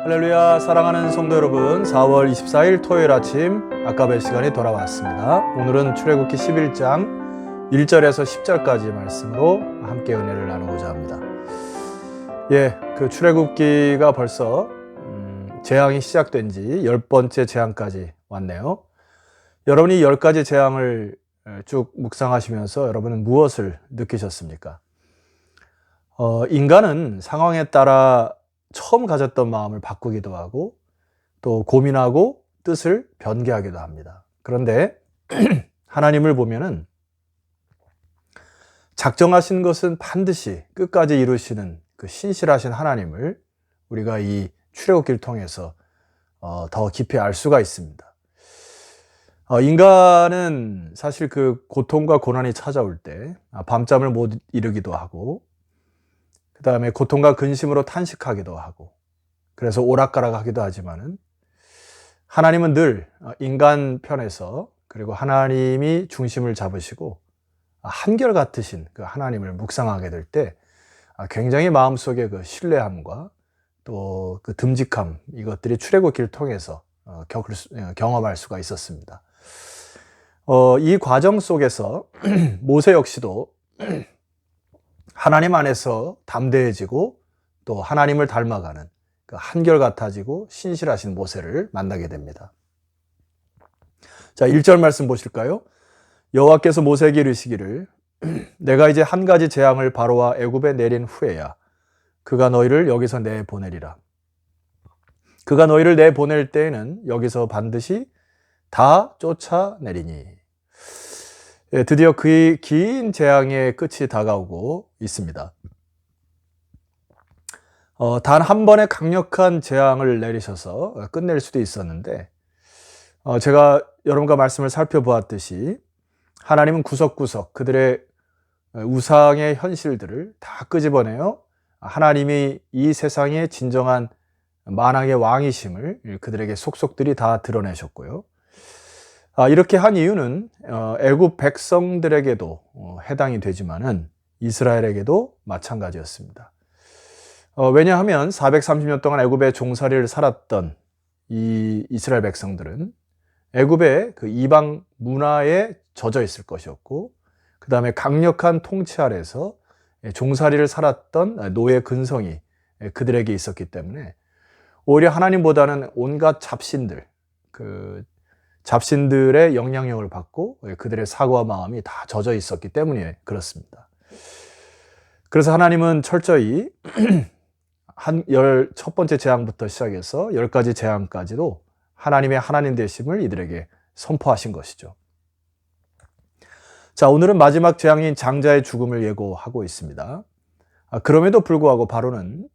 할렐루야. 사랑하는 성도 여러분, 4월 24일 토요일 아침 아까벨 시간이 돌아왔습니다. 오늘은 출애굽기 11장 1절에서 10절까지 말씀으로 함께 은혜를 나누고자 합니다. 그 출애굽기가 벌써 재앙이 시작된 지 10번째 재앙까지 왔네요. 여러분이 10가지 재앙을 쭉 묵상하시면서 여러분은 무엇을 느끼셨습니까? 인간은 상황에 따라 처음 가졌던 마음을 바꾸기도 하고 또 고민하고 뜻을 변개하기도 합니다. 그런데 하나님을 보면은 작정하신 것은 반드시 끝까지 이루시는 그 신실하신 하나님을 우리가 이 출애굽기를 통해서 더 깊이 알 수가 있습니다. 인간은 사실 그 고통과 고난이 찾아올 때 밤잠을 못 이루기도 하고 그 다음에 고통과 근심으로 탄식하기도 하고 그래서 오락가락하기도 하지만은 하나님은 늘 인간 편에서 그리고 하나님이 중심을 잡으시고 한결같으신 그 하나님을 묵상하게 될 때 굉장히 마음속에 그 신뢰함과 또 그 듬직함 이것들이 출애굽기를 통해서 경험할 수가 있었습니다. 이 과정 속에서 모세 역시도 하나님 안에서 담대해지고 또 하나님을 닮아가는 그 한결같아지고 신실하신 모세를 만나게 됩니다. 자, 1절 말씀 보실까요? 여호와께서 모세에게 이르시기를 내가 이제 한 가지 재앙을 바로와 애굽에 내린 후에야 그가 너희를 여기서 내보내리라. 그가 너희를 내보낼 때에는 여기서 반드시 다 쫓아내리니. 드디어 그의 긴 재앙의 끝이 다가오고 있습니다. 단 한 번의 강력한 재앙을 내리셔서 끝낼 수도 있었는데 제가 여러분과 말씀을 살펴보았듯이 하나님은 구석구석 그들의 우상의 현실들을 다 끄집어내어 하나님이 이 세상의 진정한 만왕의 왕이심을 그들에게 속속들이 다 드러내셨고요. 이렇게 한 이유는 애굽 백성들에게도 해당이 되지만은 이스라엘에게도 마찬가지였습니다. 왜냐하면 430년 동안 애굽에 종살이를 살았던 이 이스라엘 백성들은 애굽의 그 이방 문화에 젖어 있을 것이었고 그 다음에 강력한 통치 아래서 종살이를 살았던 노예 근성이 그들에게 있었기 때문에 오히려 하나님보다는 온갖 잡신들, 그 잡신들의 영향력을 받고 그들의 사고와 마음이 다 젖어 있었기 때문에 그렇습니다. 그래서 하나님은 철저히 첫 번째 재앙부터 시작해서 10가지 재앙까지도 하나님의 하나님 되심을 이들에게 선포하신 것이죠. 자, 오늘은 마지막 재앙인 장자의 죽음을 예고하고 있습니다. 그럼에도 불구하고 바로는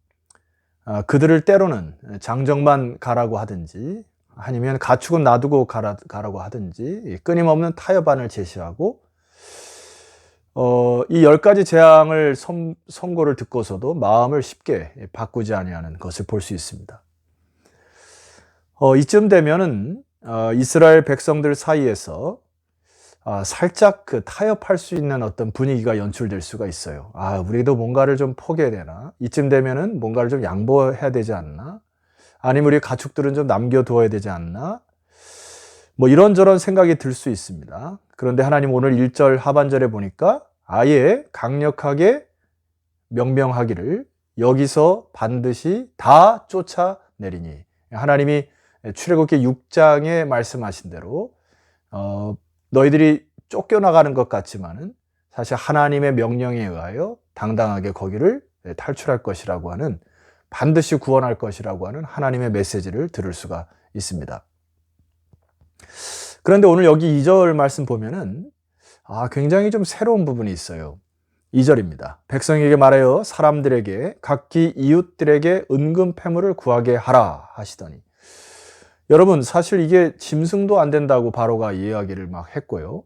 그들을 때로는 장정만 가라고 하든지 아니면 가축은 놔두고 가라고 하든지 끊임없는 타협안을 제시하고 이 10가지 재앙을 선고를 듣고서도 마음을 쉽게 바꾸지 아니하는 것을 볼 수 있습니다. 이쯤 되면은 이스라엘 백성들 사이에서 살짝 그 타협할 수 있는 어떤 분위기가 연출될 수가 있어요. 우리도 뭔가를 좀 포기해야 되나? 이쯤 되면은 뭔가를 좀 양보해야 되지 않나? 아니면 우리 가축들은 좀 남겨두어야 되지 않나? 뭐 이런저런 생각이 들 수 있습니다. 그런데 하나님 오늘 1절 하반절에 보니까 아예 강력하게 명명하기를 여기서 반드시 다 쫓아내리니. 하나님이 출애굽기 6장에 말씀하신 대로 너희들이 쫓겨나가는 것 같지만은 사실 하나님의 명령에 의하여 당당하게 거기를 탈출할 것이라고 하는 반드시 구원할 것이라고 하는 하나님의 메시지를 들을 수가 있습니다. 그런데 오늘 여기 2절 말씀 보면은 굉장히 좀 새로운 부분이 있어요. 2절입니다. 백성에게 말하여 사람들에게 각기 이웃들에게 은금 패물을 구하게 하라 하시더니. 여러분 사실 이게 짐승도 안 된다고 바로가 이야기를 막 했고요.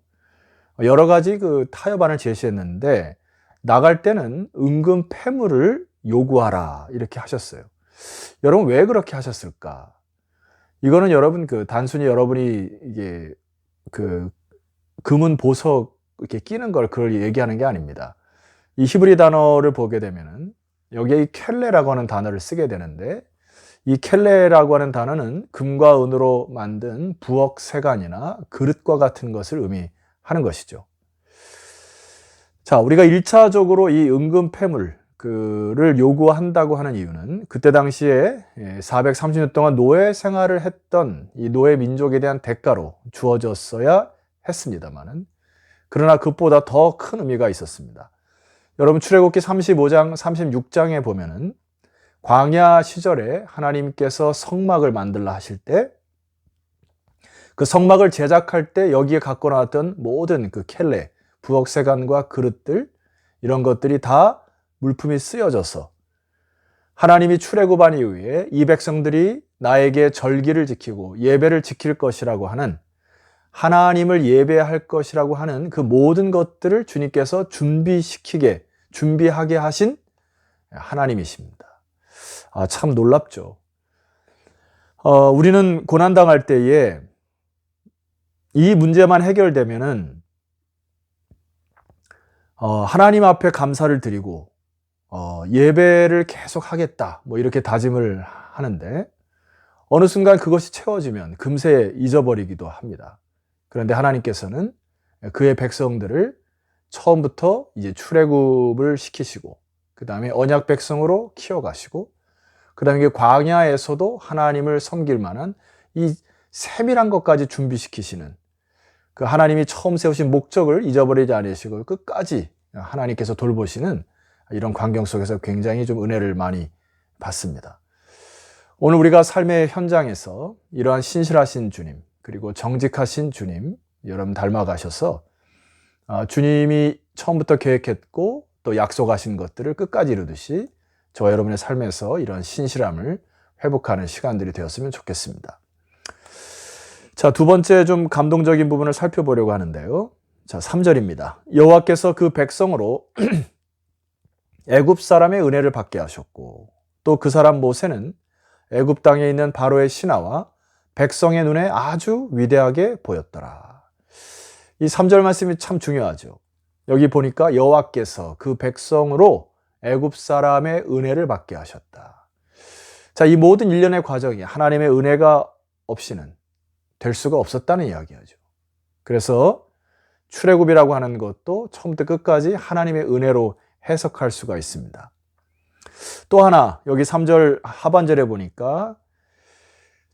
여러 가지 그 타협안을 제시했는데 나갈 때는 은금 패물을 요구하라 이렇게 하셨어요. 여러분 왜 그렇게 하셨을까? 이거는 여러분 단순히 여러분이 이게 그 금은 보석 이렇게 끼는 걸 그걸 얘기하는 게 아닙니다. 이 히브리 단어를 보게 되면은 여기에 이 켈레라고 하는 단어를 쓰게 되는데 이 켈레라고 하는 단어는 금과 은으로 만든 부엌 세간이나 그릇과 같은 것을 의미하는 것이죠. 자, 우리가 1차적으로 이 은금 패물을 요구한다고 하는 이유는 그때 당시에 430년 동안 노예 생활을 했던 이 노예 민족에 대한 대가로 주어졌어야 했습니다만은, 그러나 그것보다 더 큰 의미가 있었습니다. 여러분, 출애굽기 35장, 36장에 보면은 광야 시절에 하나님께서 성막을 만들라 하실 때 그 성막을 제작할 때 여기에 갖고 나왔던 모든 그 켈레, 부엌 세간과 그릇들, 이런 것들이 다 물품이 쓰여져서 하나님이 출애굽한 이후에 이 백성들이 나에게 절기를 지키고 예배를 지킬 것이라고 하는, 하나님을 예배할 것이라고 하는 그 모든 것들을 주님께서 준비하게 하신 하나님이십니다. 참 놀랍죠. 우리는 고난당할 때에 이 문제만 해결되면은 하나님 앞에 감사를 드리고 예배를 계속 하겠다, 뭐 이렇게 다짐을 하는데, 어느 순간 그것이 채워지면 금세 잊어버리기도 합니다. 그런데 하나님께서는 그의 백성들을 처음부터 이제 출애굽을 시키시고, 그 다음에 언약 백성으로 키워가시고, 그 다음에 광야에서도 하나님을 섬길 만한 이 세밀한 것까지 준비시키시는, 그 하나님이 처음 세우신 목적을 잊어버리지 않으시고 끝까지 하나님께서 돌보시는 이런 광경 속에서 굉장히 좀 은혜를 많이 받습니다. 오늘 우리가 삶의 현장에서 이러한 신실하신 주님, 그리고 정직하신 주님, 여러분 닮아가셔서 주님이 처음부터 계획했고 또 약속하신 것들을 끝까지 이루듯이 저와 여러분의 삶에서 이런 신실함을 회복하는 시간들이 되었으면 좋겠습니다. 자, 두 번째 좀 감동적인 부분을 살펴보려고 하는데요. 자, 3절입니다. 여호와께서 그 백성으로 애굽 사람의 은혜를 받게 하셨고, 또 그 사람 모세는 애굽 땅에 있는 바로의 신하와 백성의 눈에 아주 위대하게 보였더라. 이 3절 말씀이 참 중요하죠. 여기 보니까 여호와께서 그 백성으로 애굽 사람의 은혜를 받게 하셨다. 자, 이 모든 일련의 과정이 하나님의 은혜가 없이는 될 수가 없었다는 이야기죠. 그래서 출애굽이라고 하는 것도 처음부터 끝까지 하나님의 은혜로 해석할 수가 있습니다. 또 하나, 여기 3절 하반절에 보니까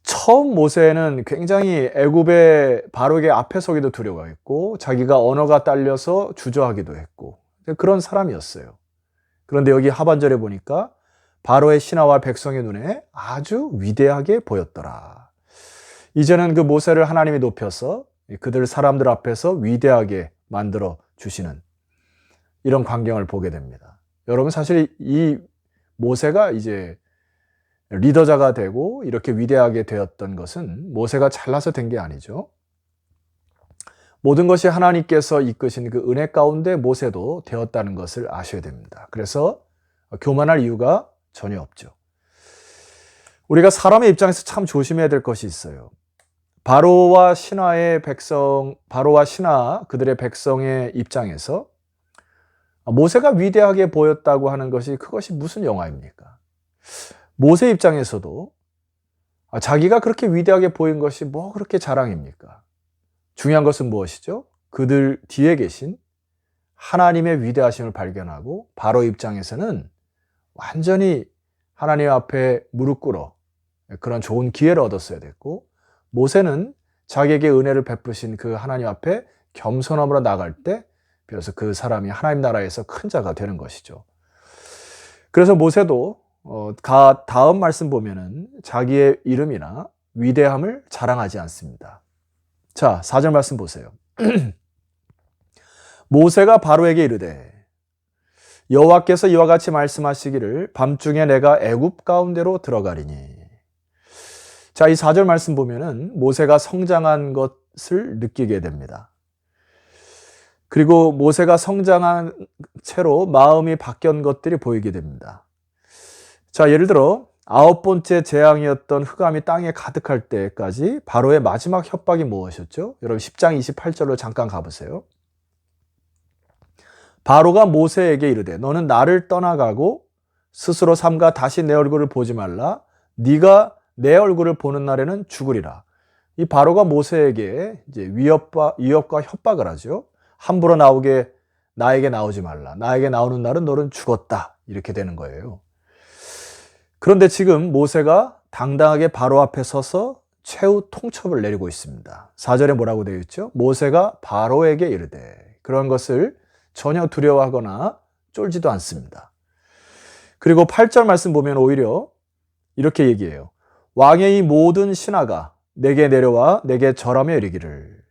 처음 모세는 굉장히 애굽의 바로에게 앞에 서기도 두려워했고 자기가 언어가 딸려서 주저하기도 했고 그런 사람이었어요. 그런데 여기 하반절에 보니까 바로의 신하와 백성의 눈에 아주 위대하게 보였더라. 이제는 그 모세를 하나님이 높여서 그들 사람들 앞에서 위대하게 만들어 주시는 이런 광경을 보게 됩니다. 여러분, 사실 이 모세가 이제 리더자가 되고 이렇게 위대하게 되었던 것은 모세가 잘나서 된 게 아니죠. 모든 것이 하나님께서 이끄신 그 은혜 가운데 모세도 되었다는 것을 아셔야 됩니다. 그래서 교만할 이유가 전혀 없죠. 우리가 사람의 입장에서 참 조심해야 될 것이 있어요. 바로와 신하 그들의 백성의 입장에서 모세가 위대하게 보였다고 하는 것이 그것이 무슨 영화입니까? 모세 입장에서도 자기가 그렇게 위대하게 보인 것이 뭐 그렇게 자랑입니까? 중요한 것은 무엇이죠? 그들 뒤에 계신 하나님의 위대하심을 발견하고 바로 입장에서는 완전히 하나님 앞에 무릎 꿇어 그런 좋은 기회를 얻었어야 됐고, 모세는 자기에게 은혜를 베푸신 그 하나님 앞에 겸손함으로 나갈 때 비로소 그 사람이 하나님 나라에서 큰 자가 되는 것이죠. 그래서 모세도 다음 말씀 보면은 자기의 이름이나 위대함을 자랑하지 않습니다. 자, 4절 말씀 보세요. 모세가 바로에게 이르되 여호와께서 이와 같이 말씀하시기를 밤중에 내가 애굽 가운데로 들어가리니. 자, 이 4절 말씀 보면은 모세가 성장한 것을 느끼게 됩니다. 그리고 모세가 성장한 채로 마음이 바뀐 것들이 보이게 됩니다. 자, 예를 들어 9번째 재앙이었던 흑암이 땅에 가득할 때까지 바로의 마지막 협박이 무엇이었죠? 여러분 10장 28절로 잠깐 가보세요. 바로가 모세에게 이르되 너는 나를 떠나가고 스스로 삼가 다시 내 얼굴을 보지 말라. 네가 내 얼굴을 보는 날에는 죽으리라. 이 바로가 모세에게 이제 위협과 협박을 하죠. 함부로 나에게 나오지 말라. 나에게 나오는 날은 너는 죽었다. 이렇게 되는 거예요. 그런데 지금 모세가 당당하게 바로 앞에 서서 최후 통첩을 내리고 있습니다. 4절에 뭐라고 되어 있죠? 모세가 바로에게 이르되, 그런 것을 전혀 두려워하거나 쫄지도 않습니다. 그리고 8절 말씀 보면 오히려 이렇게 얘기해요. 왕의 이 모든 신하가 내게 내려와 내게 절하며 이르기를.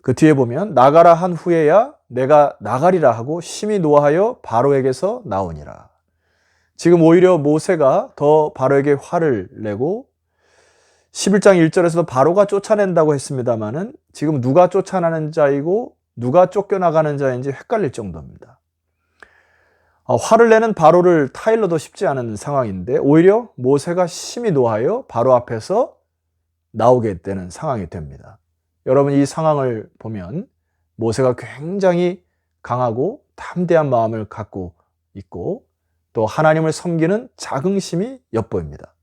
그 뒤에 보면 나가라 한 후에야 내가 나가리라 하고 심히 노하여 바로에게서 나오니라. 지금 오히려 모세가 더 바로에게 화를 내고 11장 1절에서도 바로가 쫓아낸다고 했습니다마는 지금 누가 쫓아나는 자이고 누가 쫓겨나가는 자인지 헷갈릴 정도입니다. 화를 내는 바로를 타일러도 쉽지 않은 상황인데 오히려 모세가 심히 노하여 바로 앞에서 나오게 되는 상황이 됩니다. 여러분, 이 상황을 보면 모세가 굉장히 강하고 담대한 마음을 갖고 있고 또 하나님을 섬기는 자긍심이 엿보입니다.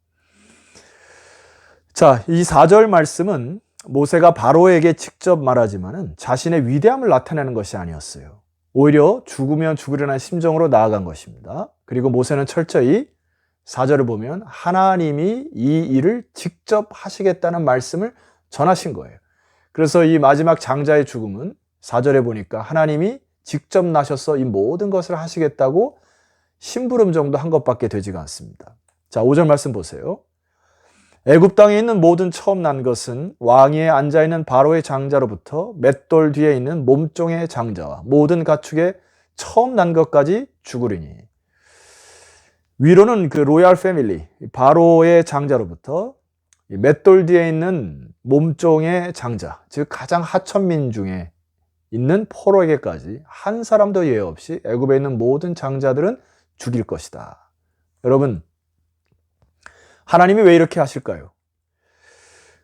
자, 이 4절 말씀은 모세가 바로에게 직접 말하지만은 자신의 위대함을 나타내는 것이 아니었어요. 오히려 죽으면 죽으려는 심정으로 나아간 것입니다. 그리고 모세는 철저히 4절을 보면 하나님이 이 일을 직접 하시겠다는 말씀을 전하신 거예요. 그래서 이 마지막 장자의 죽음은 4절에 보니까 하나님이 직접 나셔서 이 모든 것을 하시겠다고 심부름 정도 한 것밖에 되지가 않습니다. 자, 5절 말씀 보세요. 애굽 땅에 있는 모든 처음 난 것은 왕위에 앉아있는 바로의 장자로부터 맷돌 뒤에 있는 몸종의 장자와 모든 가축의 처음 난 것까지 죽으리니. 위로는 그 로얄 패밀리, 바로의 장자로부터 맷돌 뒤에 있는 몸종의 장자, 즉 가장 하천민 중에 있는 포로에게까지 한 사람도 예외 없이 애굽에 있는 모든 장자들은 죽일 것이다. 여러분, 하나님이 왜 이렇게 하실까요?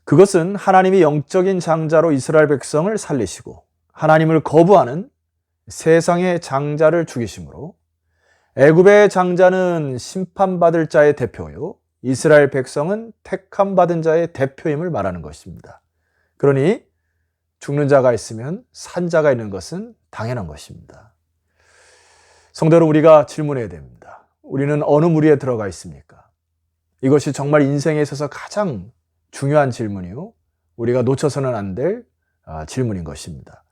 그것은 하나님이 영적인 장자로 이스라엘 백성을 살리시고 하나님을 거부하는 세상의 장자를 죽이심으로 애굽의 장자는 심판받을 자의 대표요, 이스라엘 백성은 택함받은 자의 대표임을 말하는 것입니다. 그러니 죽는 자가 있으면 산 자가 있는 것은 당연한 것입니다. 성도 여러분, 우리가 질문해야 됩니다. 우리는 어느 무리에 들어가 있습니까? 이것이 정말 인생에 있어서 가장 중요한 질문이요, 우리가 놓쳐서는 안 될 질문인 것입니다.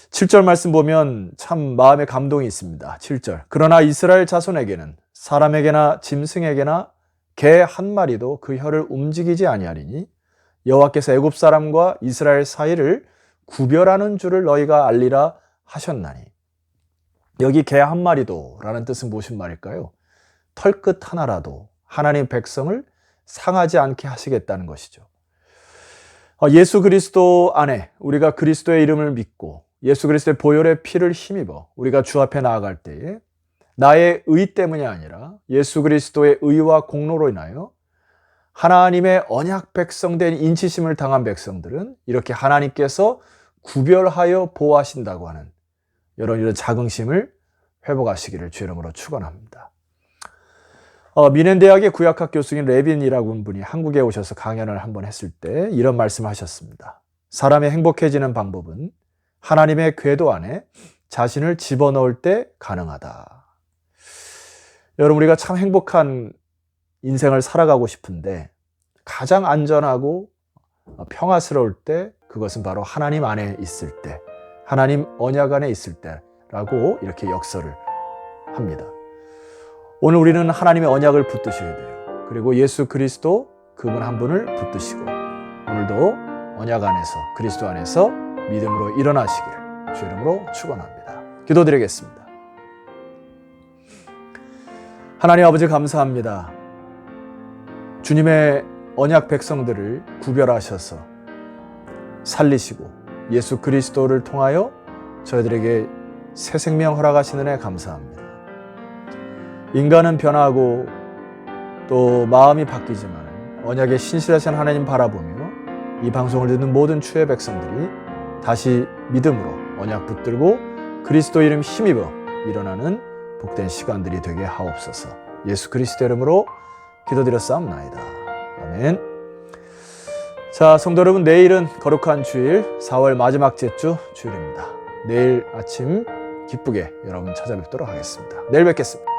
7절 말씀 보면 참 마음에 감동이 있습니다. 7절. 그러나 이스라엘 자손에게는 사람에게나 짐승에게나 개 한 마리도 그 혀를 움직이지 아니하리니 여호와께서 애굽 사람과 이스라엘 사이를 구별하는 줄을 너희가 알리라 하셨나니. 여기 개 한 마리도 라는 뜻은 무슨 말일까요? 털끝 하나라도 하나님 백성을 상하지 않게 하시겠다는 것이죠. 예수 그리스도 안에 우리가 그리스도의 이름을 믿고 예수 그리스도의 보혈의 피를 힘입어 우리가 주 앞에 나아갈 때에 나의 의 때문이 아니라 예수 그리스도의 의와 공로로 인하여 하나님의 언약 백성된 인치심을 당한 백성들은 이렇게 하나님께서 구별하여 보호하신다고 하는 이런 자긍심을 회복하시기를 주 이름으로 축원합니다. 미넨대학의 구약학 교수인 레빈이라고 하는 분이 한국에 오셔서 강연을 한번 했을 때 이런 말씀을 하셨습니다. 사람이 행복해지는 방법은 하나님의 궤도 안에 자신을 집어넣을 때 가능하다. 여러분, 우리가 참 행복한 인생을 살아가고 싶은데 가장 안전하고 평화스러울 때 그것은 바로 하나님 안에 있을 때, 하나님 언약 안에 있을 때라고 이렇게 역설을 합니다. 오늘 우리는 하나님의 언약을 붙드셔야 돼요. 그리고 예수 그리스도 그분 한 분을 붙드시고 오늘도 언약 안에서 그리스도 안에서 믿음으로 일어나시기를 주 이름으로 축원합니다. 기도드리겠습니다. 하나님 아버지, 감사합니다. 주님의 언약 백성들을 구별하셔서 살리시고 예수 그리스도를 통하여 저희들에게 새 생명 허락하시는 애 감사합니다. 인간은 변하고 또 마음이 바뀌지만 언약의 신실하신 하나님 바라보며 이 방송을 듣는 모든 주의 백성들이 다시 믿음으로 언약 붙들고 그리스도 이름 힘입어 일어나는 복된 시간들이 되게 하옵소서. 예수 그리스도 이름으로 기도드렸사옵나이다. 아멘. 자, 성도 여러분, 내일은 거룩한 주일 4월 마지막 주 주일입니다. 내일 아침 기쁘게 여러분 찾아뵙도록 하겠습니다. 내일 뵙겠습니다.